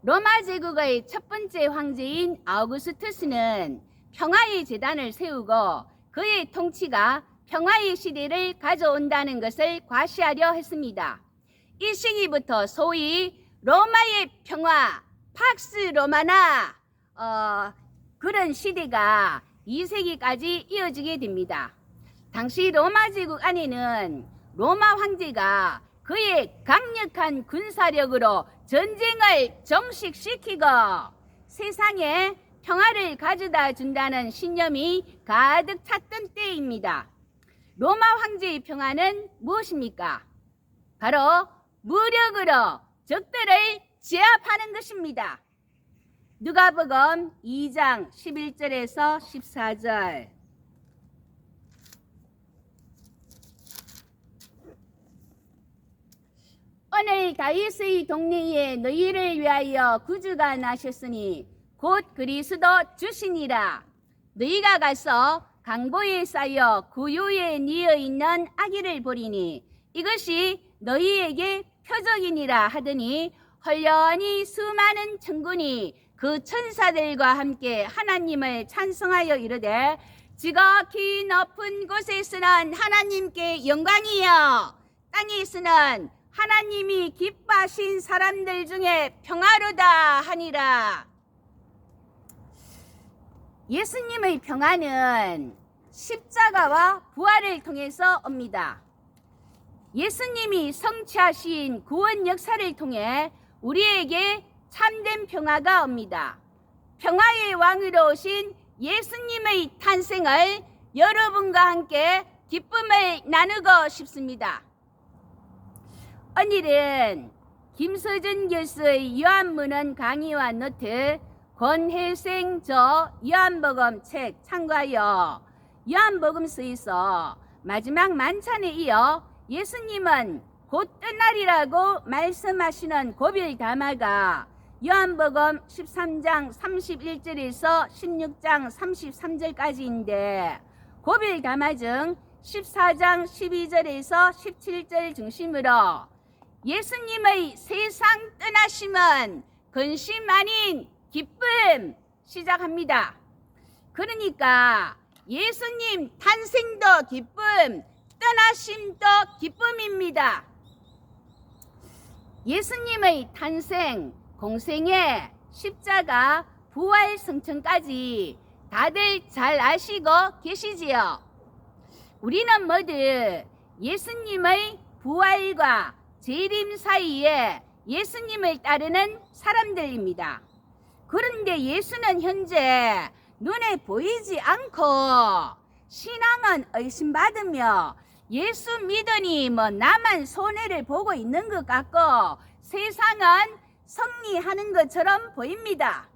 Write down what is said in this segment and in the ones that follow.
로마 제국의 첫 번째 황제인 아우구스투스는 평화의 제단을 세우고 그의 통치가 평화의 시대를 가져온다는 것을 과시하려 했습니다. 이 시기부터 소위 로마의 평화, 팍스 로마나 그런 시대가 2세기까지 이어지게 됩니다. 당시 로마 제국 안에는 로마 황제가 그의 강력한 군사력으로 전쟁을 종식시키고 세상에 평화를 가져다 준다는 신념이 가득 찼던 때입니다. 로마 황제의 평화는 무엇입니까? 바로 무력으로 적들을 제압하는 것입니다. 누가복음 2장 11절에서 14절. 오늘 다윗의 동네에 너희를 위하여 구주가 나셨으니 곧 그리스도 주시니라. 너희가 가서 강보에 쌓여 구유에 뉘어 있는 아기를 보리니 이것이 너희에게 표적이니라 하더니 헐련히 수많은 천군이 그 천사들과 함께 하나님을 찬송하여 이르되 지극히 높은 곳에서는 하나님께 영광이요 땅에서는 하나님이 기뻐하신 사람들 중에 평화로다 하니라. 예수님의 평화는 십자가와 부활을 통해서 옵니다. 예수님이 성취하신 구원 역사를 통해 우리에게 참된 평화가 옵니다. 평화의 왕으로 오신 예수님의 탄생을 여러분과 함께 기쁨을 나누고 싶습니다. 오늘은 김서준 교수의 요한문헌 강의와 노트 권혜생 저 요한복음 책 참고하여 요한복음서에서 마지막 만찬에 이어 예수님은 곧 떠나리라고 말씀하시는 고별 담화가 요한복음 13장 31절에서 16장 33절까지인데 고별 담화 중 14장 12절에서 17절 중심으로 예수님의 세상 떠나심은 근심 아닌 기쁨 시작합니다. 그러니까 예수님 탄생도 기쁨, 떠나심도 기쁨입니다. 예수님의 탄생, 공생애, 십자가, 부활 승천까지 다들 잘 아시고 계시지요? 우리는 모두 예수님의 부활과 재림 사이에 예수님을 따르는 사람들입니다. 그런데 예수는 현재 눈에 보이지 않고 신앙은 의심받으며 예수 믿으니 나만 손해를 보고 있는 것 같고 세상은 승리하는 것처럼 보입니다.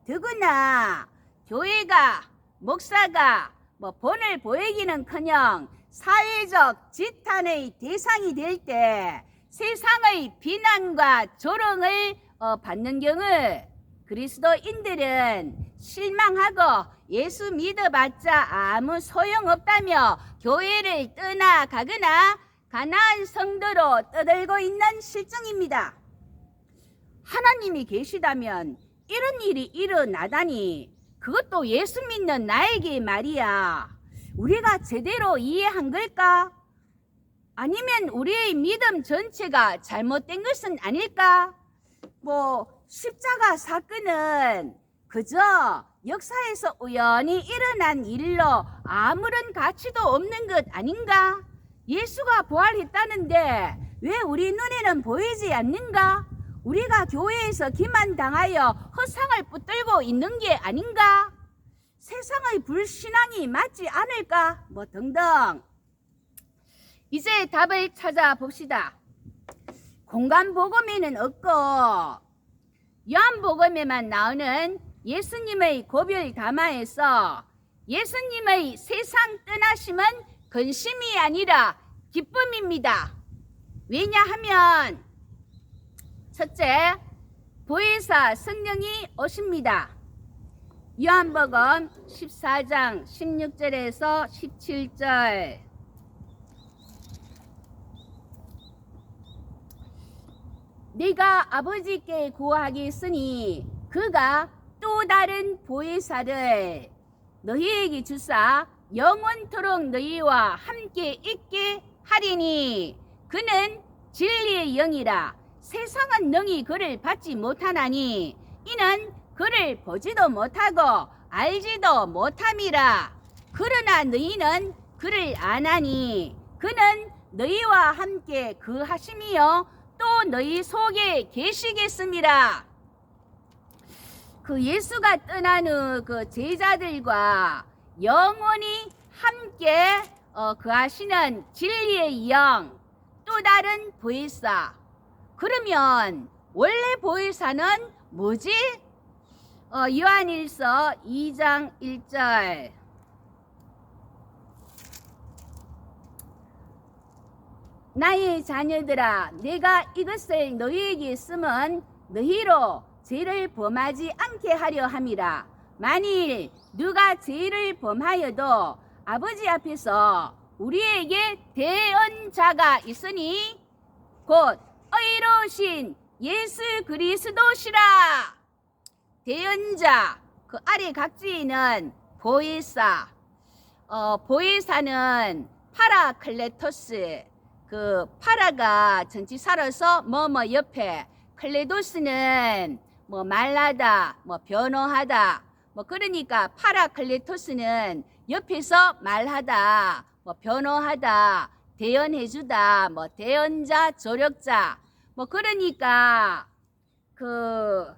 더구나 교회가 목사가 본을 보이기는커녕 사회적 지탄의 대상이 될 때 세상의 비난과 조롱을 받는 경우 그리스도인들은 실망하고 예수 믿어봤자 아무 소용없다며 교회를 떠나가거나 가나안 성도로 떠들고 있는 실정입니다. 하나님이 계시다면 이런 일이 일어나다니 그것도 예수 믿는 나에게 말이야. 우리가 제대로 이해한 걸까? 아니면 우리의 믿음 전체가 잘못된 것은 아닐까? 십자가 사건은 그저 역사에서 우연히 일어난 일로 아무런 가치도 없는 것 아닌가? 예수가 부활했다는데 왜 우리 눈에는 보이지 않는가? 우리가 교회에서 기만당하여 허상을 붙들고 있는 게 아닌가? 세상의 불신앙이 맞지 않을까? 등등. 이제 답을 찾아봅시다. 공간복음에는 없고 요한복음에만 나오는 예수님의 고별 담화에서 예수님의 세상 떠나심은 근심이 아니라 기쁨입니다. 왜냐하면 첫째, 보혜사 성령이 오십니다. 요한복음 14장 16절에서 17절. 네가 아버지께 구하겠으니 그가 또 다른 보혜사를 너희에게 주사 영원토록 너희와 함께 있게 하리니 그는 진리의 영이라. 세상은 능히 그를 받지 못하나니 이는 그를 보지도 못하고 알지도 못함이라. 그러나 너희는 그를 아나니 그는 너희와 함께 거하심이요 또 너희 속에 계시겠습니다. 그 예수가 떠난 후 그 제자들과 영원히 함께 거하시는 진리의 영, 또 다른 보혜사. 그러면 원래 보혜사는 뭐지? 요한일서 2장 1절. 나의 자녀들아, 내가 이것을 너희에게 쓰면 너희로 죄를 범하지 않게 하려 함이라. 만일 누가 죄를 범하여도 아버지 앞에서 우리에게 대언자가 있으니 곧 의로우신 예수 그리스도시라. 대언자, 그 아래 각지에는 보혜사. 보혜사는 파라클레토스. 그 파라가 전치사로서 뭐뭐 옆에, 클레도스는 뭐 말하다, 뭐 변호하다, 뭐 그러니까 파라클레토스는 옆에서 말하다, 뭐 변호하다, 대언해주다, 뭐 대언자, 조력자, 뭐 그러니까 그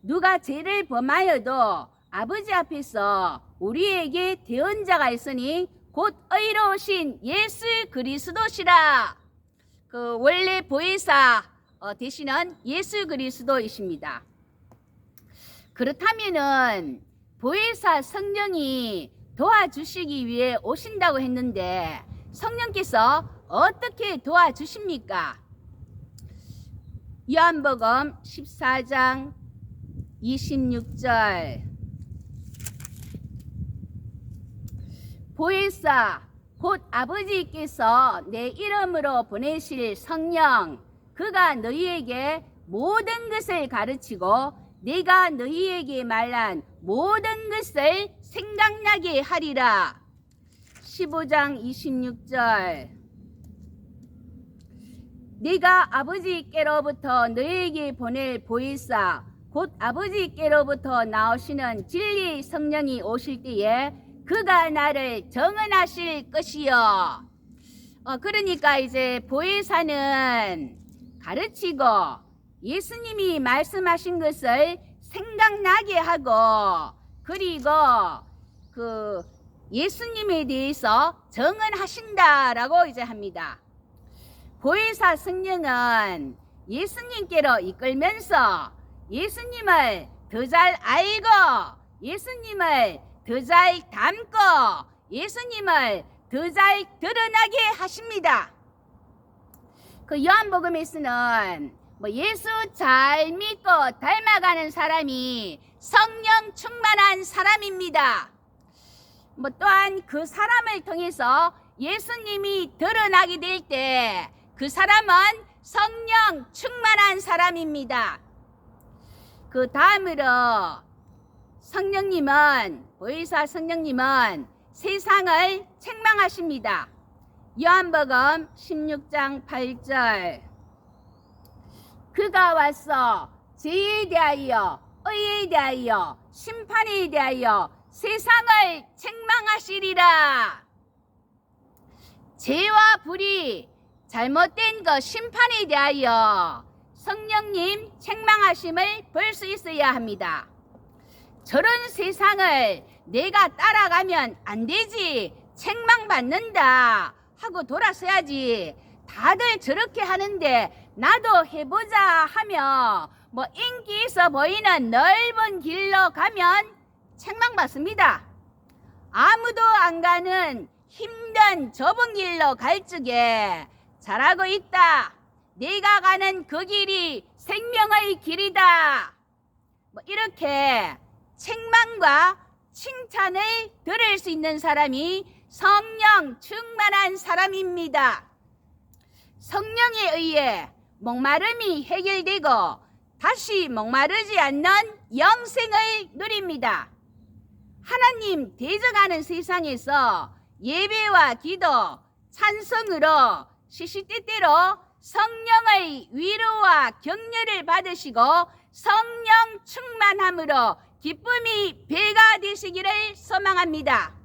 누가 죄를 범하여도 아버지 앞에서 우리에게 대언자가 있으니 곧 의로우신 예수 그리스도시라. 그 원래 보혜사 되시는 예수 그리스도이십니다. 그렇다면은 보혜사 성령이 도와주시기 위해 오신다고 했는데 성령께서 어떻게 도와주십니까? 요한복음 14장 26절. 보혜사 곧 아버지께서 내 이름으로 보내실 성령, 그가 너희에게 모든 것을 가르치고 내가 너희에게 말한 모든 것을 생각나게 하리라. 15장 26절. 내가 아버지께로부터 너희에게 보낼 보혜사 곧 아버지께로부터 나오시는 진리의 성령이 오실 때에 그가 나를 정언하실 것이요. 그러니까 이제 보혜사는 가르치고 예수님이 말씀하신 것을 생각나게 하고 그리고 그 예수님에 대해서 정언하신다라고 이제 합니다. 보혜사 성령은 예수님께로 이끌면서 예수님을 더 잘 알고 예수님을 더 잘 닮고 예수님을 더 잘 드러나게 하십니다. 그 요한복음에서는 뭐 예수 잘 믿고 닮아가는 사람이 성령 충만한 사람입니다. 뭐 또한 그 사람을 통해서 예수님이 드러나게 될 때 그 사람은 성령 충만한 사람입니다. 그 다음으로 성령님은 보혜사 성령님은 세상을 책망하십니다. 요한복음 16장 8절. 그가 와서 죄에 대하여 의에 대하여 심판에 대하여 세상을 책망하시리라. 죄와 불의 잘못된 것 심판에 대하여 성령님 책망하심을 볼 수 있어야 합니다. 저런 세상을 내가 따라가면 안 되지, 책망받는다 하고 돌아서야지. 다들 저렇게 하는데 나도 해보자 하며 뭐 인기 있어 보이는 넓은 길로 가면 책망받습니다. 아무도 안 가는 힘든 좁은 길로 갈 적에 잘하고 있다, 내가 가는 그 길이 생명의 길이다, 뭐 이렇게 책망과 칭찬을 들을 수 있는 사람이 성령 충만한 사람입니다. 성령에 의해 목마름이 해결되고 다시 목마르지 않는 영생을 누립니다. 하나님 대적하는 세상에서 예배와 기도, 찬송으로 시시때때로 성령의 위로와 격려를 받으시고 성령 충만함으로 기쁨이 배가 되시기를 소망합니다.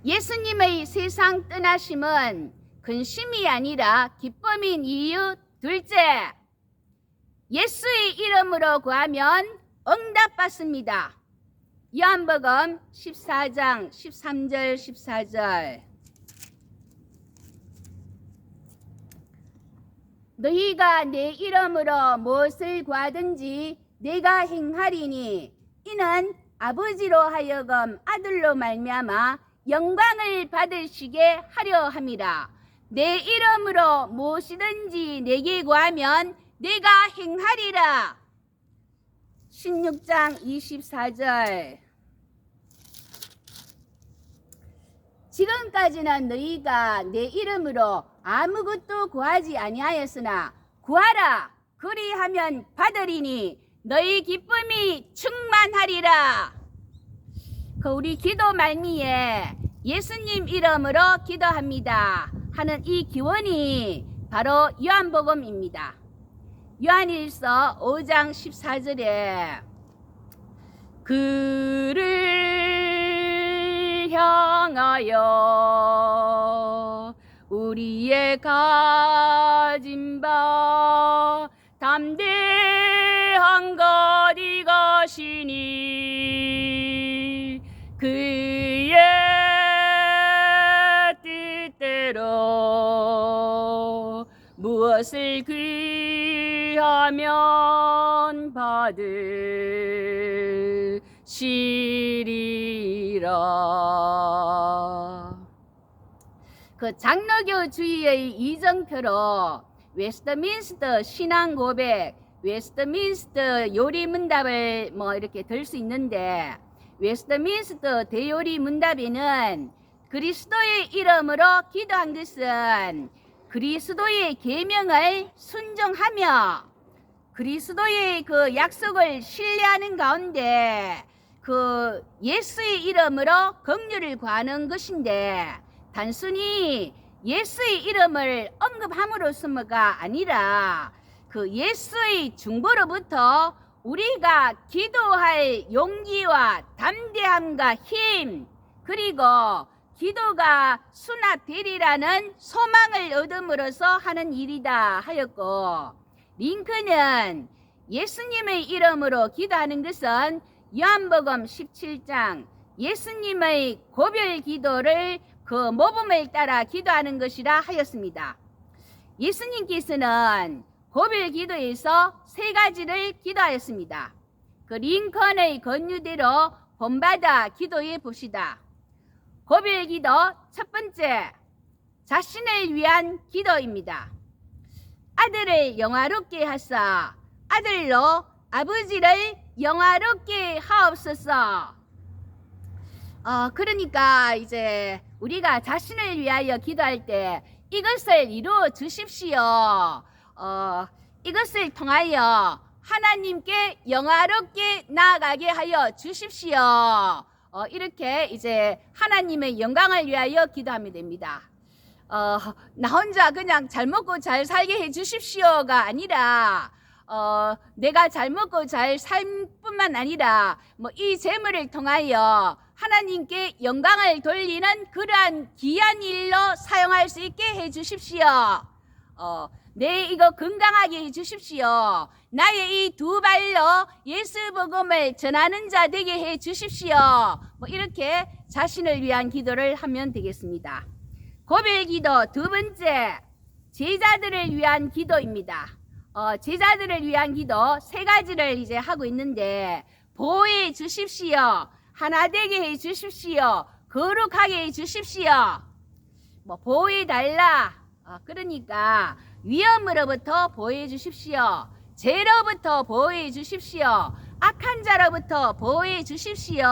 예수님의 세상 떠나심은 근심이 아니라 기쁨인 이유 둘째, 예수의 이름으로 구하면 응답받습니다. 요한복음 14장 13절 14절. 너희가 내 이름으로 무엇을 구하든지 내가 행하리니 이는 아버지로 하여금 아들로 말미암아 영광을 받으시게 하려 함이라. 내 이름으로 무엇이든지 내게 구하면 내가 행하리라. 16장 24절. 지금까지는 너희가 내 이름으로 아무것도 구하지 아니하였으나 구하라 그리하면 받으리니 너희 기쁨이 충만하리라. 우리 기도 말미에 예수님 이름으로 기도합니다 하는 이 기원이 바로 요한복음입니다. 요한일서 5장 14절에 그를 향하여 우리의 가진 바 담대한 것 이것이니 그의 뜻대로 무엇을 구하면 받으시리라. 그 장로교 주의의 이정표로 웨스트민스터 신앙 고백, 웨스트민스터 요리 문답을 이렇게 들 수 있는데, 웨스트민스터 대요리 문답에는 그리스도의 이름으로 기도한 것은 그리스도의 계명을 순종하며 그리스도의 그 약속을 신뢰하는 가운데 그 예수의 이름으로 긍휼을 구하는 것인데, 단순히 예수의 이름을 언급함으로써가 아니라 그 예수의 중보로부터 우리가 기도할 용기와 담대함과 힘, 그리고 기도가 수납되리라는 소망을 얻음으로써 하는 일이다 하였고, 링컨은 예수님의 이름으로 기도하는 것은 요한복음 17장 예수님의 고별 기도를 그 모범을 따라 기도하는 것이라 하였습니다. 예수님께서는 고별 기도에서 세 가지를 기도하였습니다. 그 링컨의 권유대로 본받아 기도해 봅시다. 고별 기도 첫 번째, 자신을 위한 기도입니다. 아들을 영화롭게 하사 아들로 아버지를 영화롭게 하옵소서. 그러니까 이제 우리가 자신을 위하여 기도할 때 이것을 이루어 주십시오. 이것을 통하여 하나님께 영화롭게 나아가게 하여 주십시오. 이렇게 이제 하나님의 영광을 위하여 기도하면 됩니다. 나 혼자 그냥 잘 먹고 잘 살게 해 주십시오가 아니라 내가 잘 먹고 잘 살 뿐만 아니라 이 재물을 통하여 하나님께 영광을 돌리는 그러한 귀한 일로 사용할 수 있게 해 주십시오. 내 이거 건강하게 해 주십시오. 나의 이 두 발로 예수 복음을 전하는 자 되게 해 주십시오. 이렇게 자신을 위한 기도를 하면 되겠습니다. 고별 기도 두 번째, 제자들을 위한 기도입니다. 제자들을 위한 기도 세 가지를 이제 하고 있는데, 보호해 주십시오. 하나 되게 해 주십시오. 거룩하게 해 주십시오. 보호해 달라. 그러니까 위험으로부터 보호해 주십시오. 죄로부터 보호해 주십시오. 악한 자로부터 보호해 주십시오.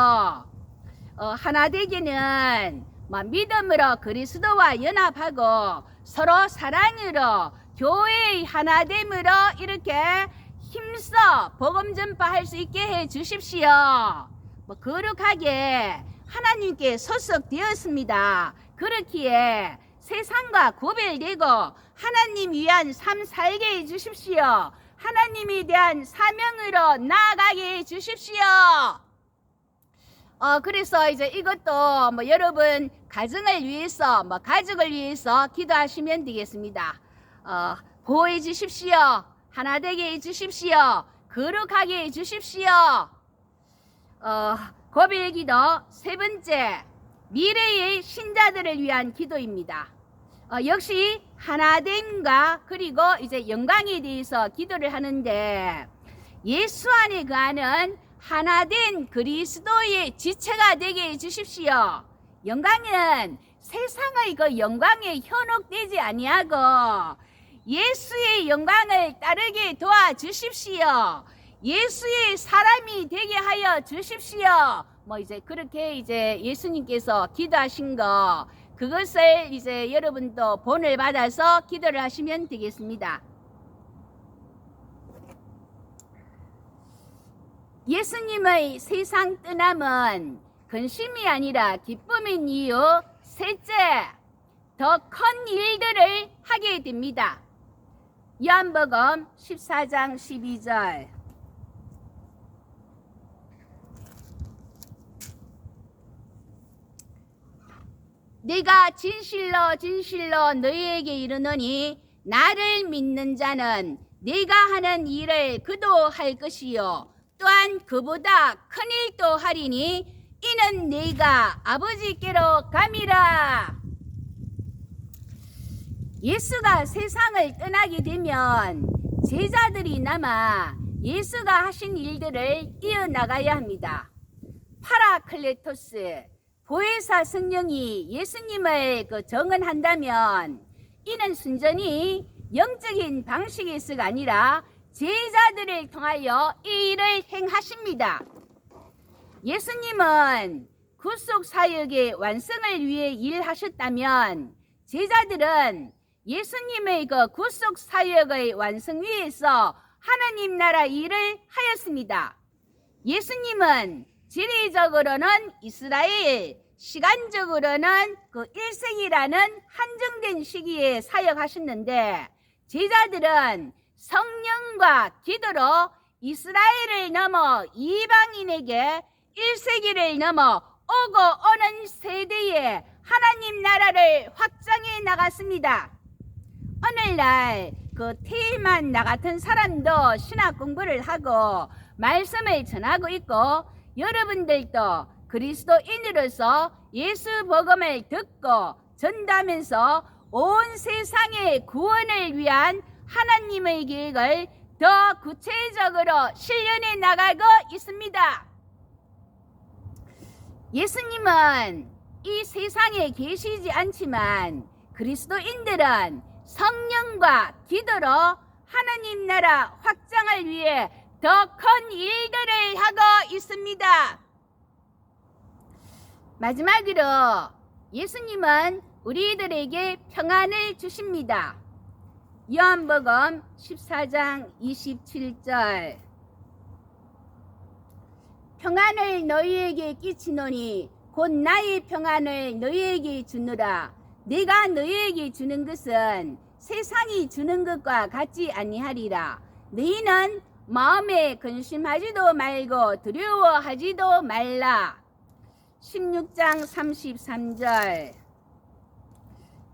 하나 되기는 믿음으로 그리스도와 연합하고 서로 사랑으로 교회의 하나됨으로 이렇게 힘써 복음 전파할 수 있게 해 주십시오. 거룩하게 하나님께 소속되었습니다. 그렇기에 세상과 구별되고 하나님 위한 삶 살게 해 주십시오. 하나님에 대한 사명으로 나아가게 해 주십시오. 그래서 이제 이것도 여러분 가정을 위해서 가족을 위해서 기도하시면 되겠습니다. 보호해 주십시오. 하나 되게 해 주십시오. 거룩하게 해 주십시오. 고백 기도 세 번째, 미래의 신자들을 위한 기도입니다. 역시 하나됨과 그리고 이제 영광에 대해서 기도를 하는데, 예수 안에 거하는 하나된 그리스도의 지체가 되게 해 주십시오. 영광은 세상의 그 영광에 현혹되지 아니하고 예수의 영광을 따르게 도와주십시오. 예수의 사람이 되게 하여 주십시오. 이제 그렇게 이제 예수님께서 기도하신 거, 그것을 이제 여러분도 본을 받아서 기도를 하시면 되겠습니다. 예수님의 세상 떠남은 근심이 아니라 기쁨인 이유 셋째, 더 큰 일들을 하게 됩니다. 요한복음 14장 12절. 내가 진실로 진실로 너희에게 이르노니 나를 믿는 자는 내가 하는 일을 그도 할 것이요 또한 그보다 큰 일도 하리니 이는 내가 아버지께로 감이라. 예수가 세상을 떠나게 되면 제자들이 남아 예수가 하신 일들을 이어나가야 합니다. 파라클레토스, 보혜사 성령이 예수님을 정언한다면 이는 순전히 영적인 방식에서가 아니라 제자들을 통하여 이 일을 행하십니다. 예수님은 구속 사역의 완성을 위해 일하셨다면 제자들은 예수님의 구속 사역의 완성 위에서 하나님 나라 일을 하였습니다. 예수님은 지리적으로는 이스라엘, 시간적으로는 1세기라는 한정된 시기에 사역하셨는데, 제자들은 성령과 기도로 이스라엘을 넘어 이방인에게 1세기를 넘어 오고 오는 세대에 하나님 나라를 확장해 나갔습니다. 오늘날 테이만 나 같은 사람도 신학 공부를 하고 말씀을 전하고 있고, 여러분들도 그리스도인으로서 예수 복음을 듣고 전하면서 온 세상의 구원을 위한 하나님의 계획을 더 구체적으로 실현해 나가고 있습니다. 예수님은 이 세상에 계시지 않지만 그리스도인들은 성령과 기도로 하나님 나라 확장을 위해 더 큰 일들을 하고 있습니다. 마지막으로 예수님은 우리들에게 평안을 주십니다. 요한복음 14장 27절. 평안을 너희에게 끼치노니 곧 나의 평안을 너희에게 주노라. 내가 너희에게 주는 것은 세상이 주는 것과 같지 아니하리라. 너희는 마음에 근심하지도 말고 두려워하지도 말라. 16장 33절.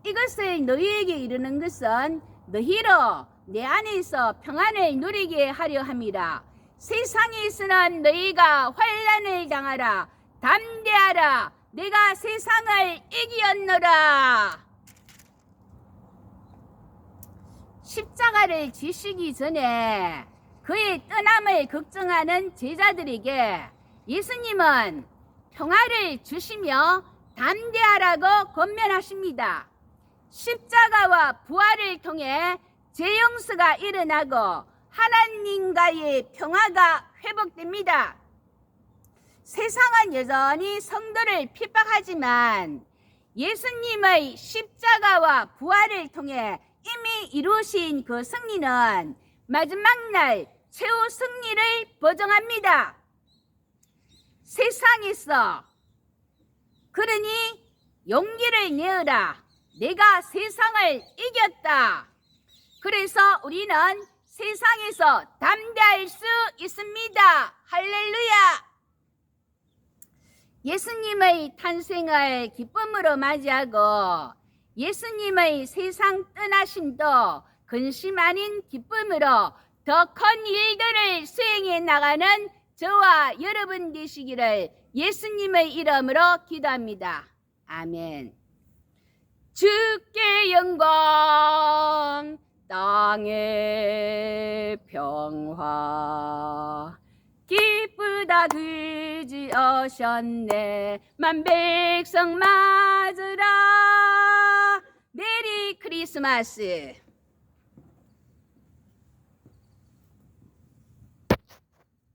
이것을 너희에게 이르는 것은 너희로 내 안에서 평안을 누리게 하려 함이라. 세상에서는 너희가 환난을 당하라. 담대하라. 내가 세상을 이기었노라. 십자가를 지시기 전에 그의 떠남을 걱정하는 제자들에게 예수님은 평화를 주시며 담대하라고 권면하십니다. 십자가와 부활을 통해 재용서가 일어나고 하나님과의 평화가 회복됩니다. 세상은 여전히 성도를 핍박하지만 예수님의 십자가와 부활을 통해 이미 이루신 그 승리는 마지막 날 최후 승리를 보증합니다. 세상에서 그러니 용기를 내어라. 내가 세상을 이겼다. 그래서 우리는 세상에서 담대할 수 있습니다. 할렐루야. 예수님의 탄생을 기쁨으로 맞이하고 예수님의 세상 떠나심도 근심 아닌 기쁨으로 더 큰 일들을 수행해 나가는 저와 여러분 되시기를 예수님의 이름으로 기도합니다. 아멘. 주께 영광, 땅의 평화, 기쁘다 그지어셨네. 만백성 맞으라. 메리 크리스마스.